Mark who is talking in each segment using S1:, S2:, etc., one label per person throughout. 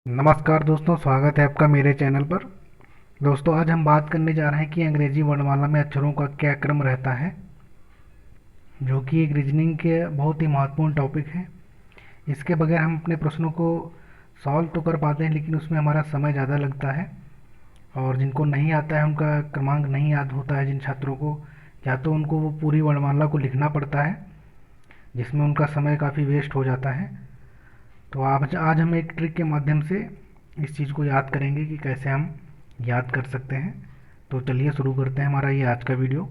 S1: नमस्कार दोस्तों, स्वागत है आपका मेरे चैनल पर। दोस्तों, आज हम बात करने जा रहे हैं कि अंग्रेजी वर्णमाला में अक्षरों का क्या क्रम रहता है, जो कि एक रीजनिंग के बहुत ही महत्वपूर्ण टॉपिक है। इसके बगैर हम अपने प्रश्नों को सॉल्व तो कर पाते हैं, लेकिन उसमें हमारा समय ज़्यादा लगता है। और जिनको नहीं आता है, उनका क्रमांक नहीं याद होता है, जिन छात्रों को, या तो उनको वो पूरी वर्णमाला को लिखना पड़ता है, जिसमें उनका समय काफ़ी वेस्ट हो जाता है। तो आज हम एक ट्रिक के माध्यम से इस चीज़ को याद करेंगे कि कैसे हम याद कर सकते हैं। तो चलिए शुरू करते हैं हमारा ये आज का वीडियो।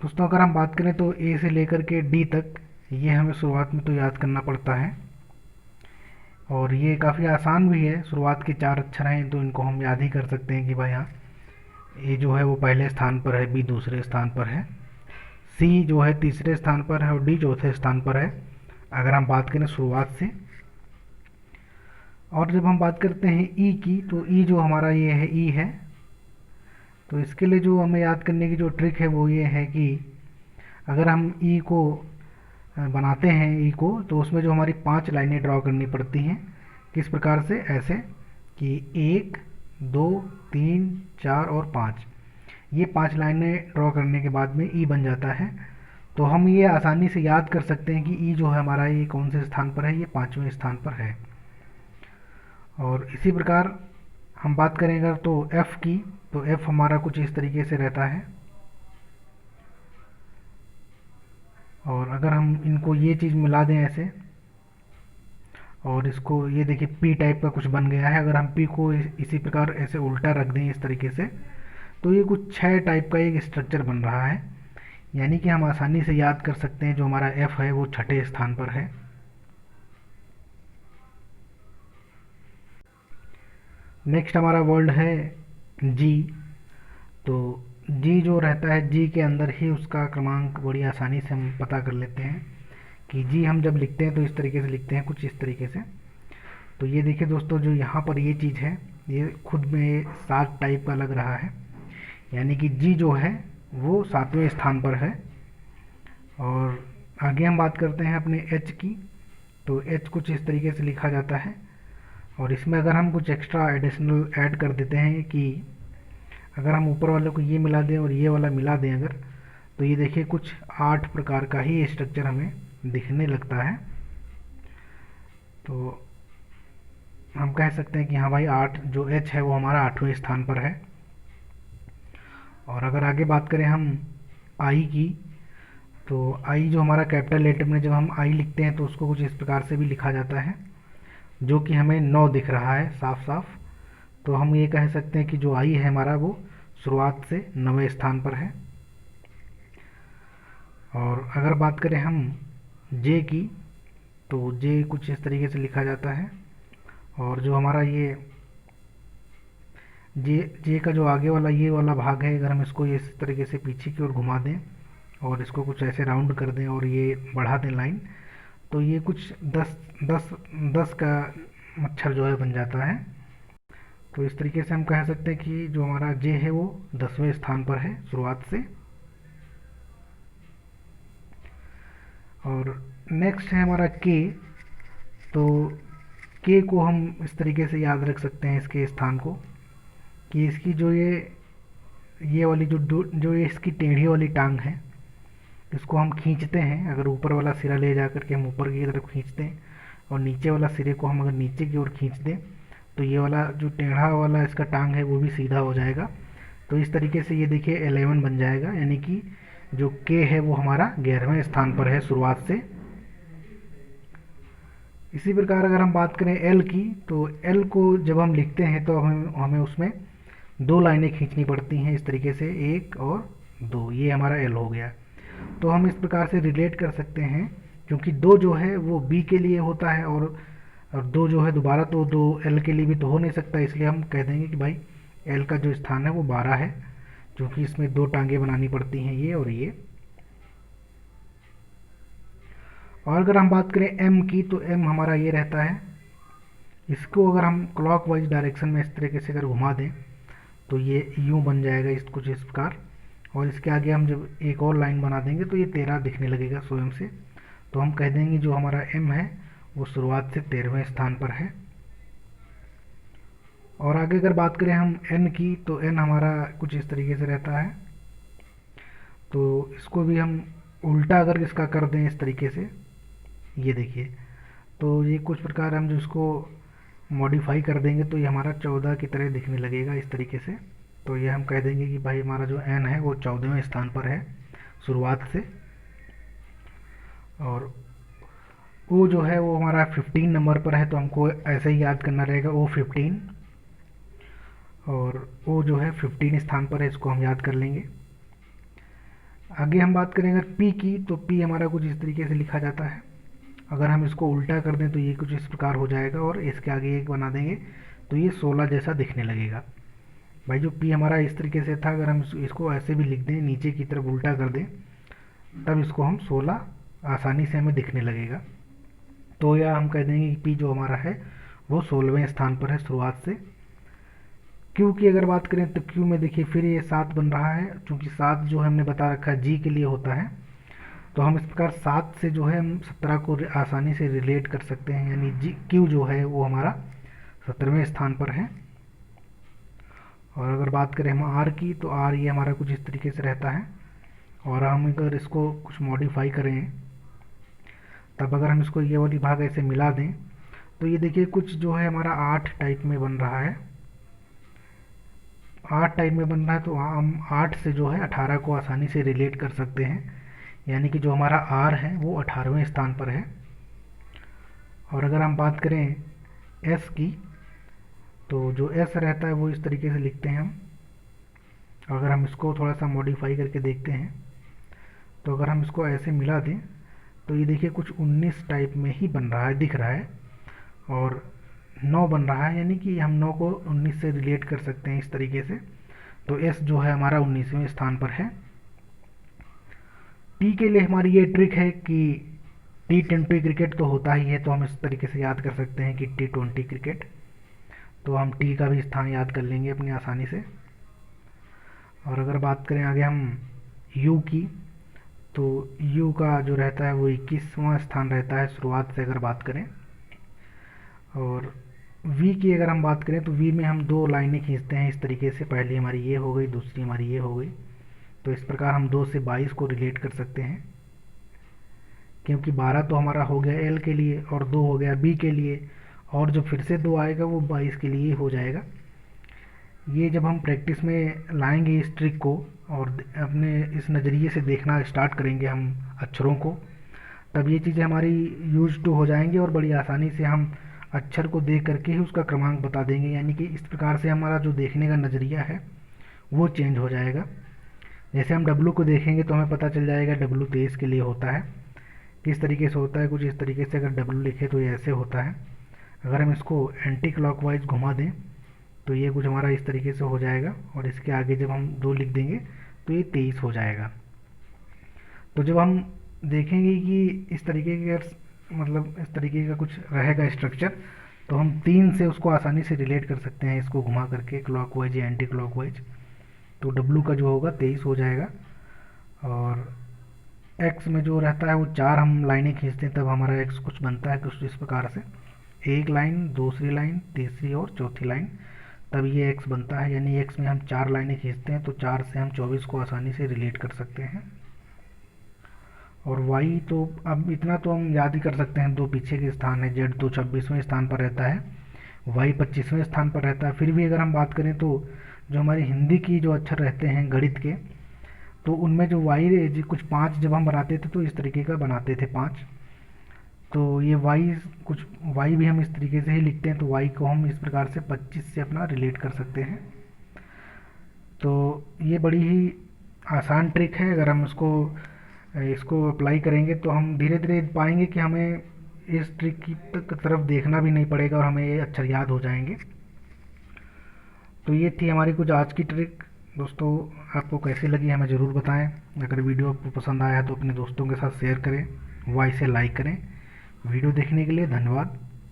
S1: दोस्तों, अगर हम बात करें तो ए से लेकर के डी तक ये हमें शुरुआत में तो याद करना पड़ता है, और ये काफ़ी आसान भी है। शुरुआत के 4 अक्षर हैं तो इनको हम याद ही कर सकते हैं कि भाई हाँ, ए जो है वो पहले स्थान पर है, बी दूसरे स्थान पर है, सी जो है तीसरे स्थान पर है और डी चौथे स्थान पर है, अगर हम बात करें शुरुआत से। और जब हम बात करते हैं ई की, तो ई जो हमारा ये है, ई है। तो इसके लिए जो हमें याद करने की जो ट्रिक है वो ये है कि अगर हम ई को बनाते हैं, ई को, तो उसमें जो हमारी 5 लाइनें ड्रॉ करनी पड़ती हैं। किस प्रकार से? ऐसे कि 1, 2, 3, 4 और 5, ये 5 लाइनें ड्रॉ करने के बाद में ई बन जाता है। तो हम ये आसानी से याद कर सकते हैं कि ई जो है हमारा, ये कौन से स्थान पर है, ये 5वें स्थान पर है। और इसी प्रकार हम बात करें अगर तो एफ़ की, तो एफ़ हमारा कुछ इस तरीके से रहता है। और अगर हम इनको ये चीज़ मिला दें ऐसे, और इसको ये देखिए पी टाइप का कुछ बन गया है। अगर हम पी को इसी प्रकार ऐसे उल्टा रख दें इस तरीके से, तो ये कुछ 6 टाइप का एक स्ट्रक्चर बन रहा है। यानी कि हम आसानी से याद कर सकते हैं जो हमारा एफ है वो 6ठे स्थान पर है। नेक्स्ट हमारा वर्ड है जी। तो जी जो रहता है, जी के अंदर ही उसका क्रमांक बड़ी आसानी से हम पता कर लेते हैं कि जी हम जब लिखते हैं तो इस तरीके से लिखते हैं, कुछ इस तरीके से। तो ये देखिए दोस्तों, जो यहाँ पर ये चीज़ है, ये खुद में 7 टाइप का लग रहा है। यानी कि जी जो है वो 7वें स्थान पर है। और आगे हम बात करते हैं अपने एच की। तो एच कुछ इस तरीके से लिखा जाता है। और इसमें अगर हम कुछ एक्स्ट्रा एडिशनल ऐड कर देते हैं कि अगर हम ऊपर वाले को ये मिला दें और ये वाला मिला दें अगर, तो ये देखिए कुछ 8 प्रकार का ही स्ट्रक्चर हमें दिखने लगता है। तो हम कह सकते हैं कि हाँ भाई, 8 जो एच है वो हमारा 8वें स्थान पर है। और अगर आगे बात करें हम आई की, तो आई जो हमारा कैपिटल लेटर में जब हम आई लिखते हैं तो उसको कुछ इस प्रकार से भी लिखा जाता है, जो कि हमें 9 दिख रहा है साफ साफ। तो हम ये कह सकते हैं कि जो आई है हमारा वो शुरुआत से 9वें स्थान पर है। और अगर बात करें हम जे की, तो जे कुछ इस तरीके से लिखा जाता है। और जो हमारा ये जे जे का जो आगे वाला ये वाला भाग है, अगर हम इसको इस तरीके से पीछे की ओर घुमा दें और इसको कुछ ऐसे राउंड कर दें और ये बढ़ा दें लाइन, तो ये कुछ 10 का मच्छर जो है बन जाता है। तो इस तरीके से हम कह सकते हैं कि जो हमारा जे है वो 10वें स्थान पर है शुरुआत से। और नेक्स्ट है हमारा के। तो के को हम इस तरीके से याद रख सकते हैं इसके स्थान को, कि इसकी जो ये वाली जो ये इसकी टेढ़ी वाली टांग है, इसको हम खींचते हैं। अगर ऊपर वाला सिरा ले जा करके हम ऊपर की तरफ खींचते हैं और नीचे वाला सिरे को हम अगर नीचे की ओर खींच दें, तो ये वाला जो टेढ़ा वाला इसका टांग है वो भी सीधा हो जाएगा। तो इस तरीके से ये देखिए 11 बन जाएगा। यानी कि जो के है वो हमारा 11वें स्थान पर है शुरुआत से। इसी प्रकार अगर हम बात करें एल की, तो एल को जब हम लिखते हैं तो हमें उसमें 2 लाइनें खींचनी पड़ती हैं इस तरीके से, 1 और 2, ये हमारा एल हो गया। तो हम इस प्रकार से रिलेट कर सकते हैं, क्योंकि 2 जो है वो बी के लिए होता है, और 2 जो है दोबारा तो 2 एल के लिए भी तो हो नहीं सकता। इसलिए हम कह देंगे कि भाई एल का जो स्थान है वो 12 है, क्योंकि इसमें 2 टांगे बनानी पड़ती हैं, ये और ये। और अगर हम बात करें एम की, तो एम हमारा ये रहता है। इसको अगर हम क्लॉकवाइज डायरेक्शन में इस तरीके से अगर घुमा दें तो ये यूं बन जाएगा, इस कुछ इस प्रकार। और इसके आगे हम जब एक और लाइन बना देंगे तो ये 13 दिखने लगेगा स्वयं से। तो हम कह देंगे जो हमारा एम है वो शुरुआत से 13वें स्थान पर है। और आगे अगर बात करें हम एन की, तो एन हमारा कुछ इस तरीके से रहता है। तो इसको भी हम उल्टा अगर इसका कर दें इस तरीके से, ये देखिए, तो ये कुछ प्रकार हम जो इसको मॉडिफाई कर देंगे तो ये हमारा 14 की तरह दिखने लगेगा इस तरीके से। तो ये हम कह देंगे कि भाई हमारा जो एन है वो 14वें स्थान पर है शुरुआत से, और ओ जो है वो हमारा 15 नंबर पर है, तो हमको ऐसे ही याद करना रहेगा ओ 15, और ओ जो है 15 स्थान पर है, इसको हम याद कर लेंगे। आगे हम बात करें अगर पी की, तो पी हमारा कुछ इस तरीके से लिखा जाता है। अगर हम इसको उल्टा कर दें तो ये कुछ इस प्रकार हो जाएगा, और इसके आगे एक बना देंगे तो ये 16 जैसा दिखने लगेगा। भाई जो पी हमारा इस तरीके से था, अगर हम इसको ऐसे भी लिख दें, नीचे की तरफ उल्टा कर दें, तब इसको हम 16 आसानी से हमें दिखने लगेगा। तो या हम कह देंगे कि पी जो हमारा है वो 16वें स्थान पर है शुरुआत से। क्यू की अगर बात करें तो क्यू में देखिए फिर ये 7 बन रहा है, क्योंकि 7 जो हमने बता रखा है जी के लिए होता है, तो हम इस प्रकार 7 से जो है हम 17 को आसानी से रिलेट कर सकते हैं, यानी जी क्यू जो है वो हमारा 17वें स्थान पर है। और अगर बात करें हम आर की, तो आर ये हमारा कुछ इस तरीके से रहता है, और हम अगर इसको कुछ मॉडिफाई करें, तब अगर हम इसको ये वाली भाग ऐसे मिला दें, तो ये देखिए कुछ जो है हमारा 8 टाइप में बन रहा है, 8 टाइप में बन रहा है। तो हम 8 से जो है 18 को आसानी से रिलेट कर सकते हैं, यानी कि जो हमारा आर है वो 18वें स्थान पर है। और अगर हम बात करें एस की, तो जो एस रहता है वो इस तरीके से लिखते हैं हम। अगर हम इसको थोड़ा सा मॉडिफाई करके देखते हैं, तो अगर हम इसको ऐसे मिला दें, तो ये देखिए कुछ 19 टाइप में ही बन रहा है, दिख रहा है, और 9 बन रहा है, यानी कि हम 9 को 19 से रिलेट कर सकते हैं इस तरीके से। तो एस जो है हमारा 19वें स्थान पर है। टी के लिए हमारी ये ट्रिक है कि T20 क्रिकेट तो होता ही है, तो हम इस तरीके से याद कर सकते हैं कि T20 क्रिकेट, तो हम टी का भी स्थान याद कर लेंगे अपनी आसानी से। और अगर बात करें आगे हम यू की, तो यू का जो रहता है वो 21वां स्थान रहता है शुरुआत से अगर बात करें। और वी की अगर हम बात करें, तो वी में हम 2 लाइनें खींचते हैं इस तरीके से, पहली हमारी ये हो गई, दूसरी हमारी ये हो गई। तो इस प्रकार हम 2 से 22 को रिलेट कर सकते हैं, क्योंकि 12 तो हमारा हो गया एल के लिए, और 2 हो गया बी के लिए, और जो फिर से 2 आएगा वो 22 के लिए हो जाएगा। ये जब हम प्रैक्टिस में लाएंगे इस ट्रिक को, और अपने इस नज़रिए से देखना स्टार्ट करेंगे हम अक्षरों को, तब ये चीज़ें हमारी यूज टू हो जाएंगी, और बड़ी आसानी से हम अक्षर को देख करके ही उसका क्रमांक बता देंगे, यानी कि इस प्रकार से हमारा जो देखने का नज़रिया है वो चेंज हो जाएगा। जैसे हम डब्लू को देखेंगे तो हमें पता चल जाएगा डब्लू 23 के लिए होता है, किस तरीके से होता है, कुछ इस तरीके से। अगर डब्लू लिखे तो ये ऐसे होता है। अगर हम इसको एंटी क्लॉकवाइज घुमा दें, तो ये कुछ हमारा इस तरीके से हो जाएगा, और इसके आगे जब हम 2 लिख देंगे तो ये 23 हो जाएगा। तो जब हम देखेंगे कि इस तरीके के मतलब इस तरीके का कुछ रहेगा स्ट्रक्चर, तो हम 3 से उसको आसानी से रिलेट कर सकते हैं, इसको घुमा करके क्लॉकवाइज या एंटी क्लॉकवाइज। तो डब्लू का जो होगा 23 हो जाएगा। और एक्स में जो रहता है वो 4 हम लाइनें खींचते हैं, तब हमारा एक्स कुछ बनता है कुछ इस प्रकार से, एक लाइन, दूसरी लाइन, तीसरी और चौथी लाइन, तब ये एक्स बनता है। यानी एक्स में हम 4 लाइनें खींचते हैं, तो 4 से हम 24 को आसानी से रिलेट कर सकते हैं। और वाई तो अब इतना तो हम याद ही कर सकते हैं, 2 पीछे के स्थान है, जेड तो 26वें स्थान पर रहता है, वाई 25वें स्थान पर रहता है। फिर भी अगर हम बात करें तो जो हमारी हिंदी की जो अक्षर रहते हैं गणित के, तो उनमें जो वाई कुछ 5 जब हम बनाते थे तो इस तरीके का बनाते थे 5। तो ये वाई कुछ वाई भी हम इस तरीके से ही लिखते हैं, तो वाई को हम इस प्रकार से 25 से अपना रिलेट कर सकते हैं। तो ये बड़ी ही आसान ट्रिक है। अगर हम इसको अप्लाई करेंगे तो हम धीरे धीरे पाएंगे कि हमें इस ट्रिक की तरफ देखना भी नहीं पड़ेगा, और हमें ये अक्षर याद हो जाएंगे। तो ये थी हमारी कुछ आज की ट्रिक। दोस्तों आपको कैसी लगी हमें ज़रूर बताएं। अगर वीडियो आपको पसंद आया है तो अपने दोस्तों के साथ शेयर करें, व इसे लाइक करें। वीडियो देखने के लिए धन्यवाद।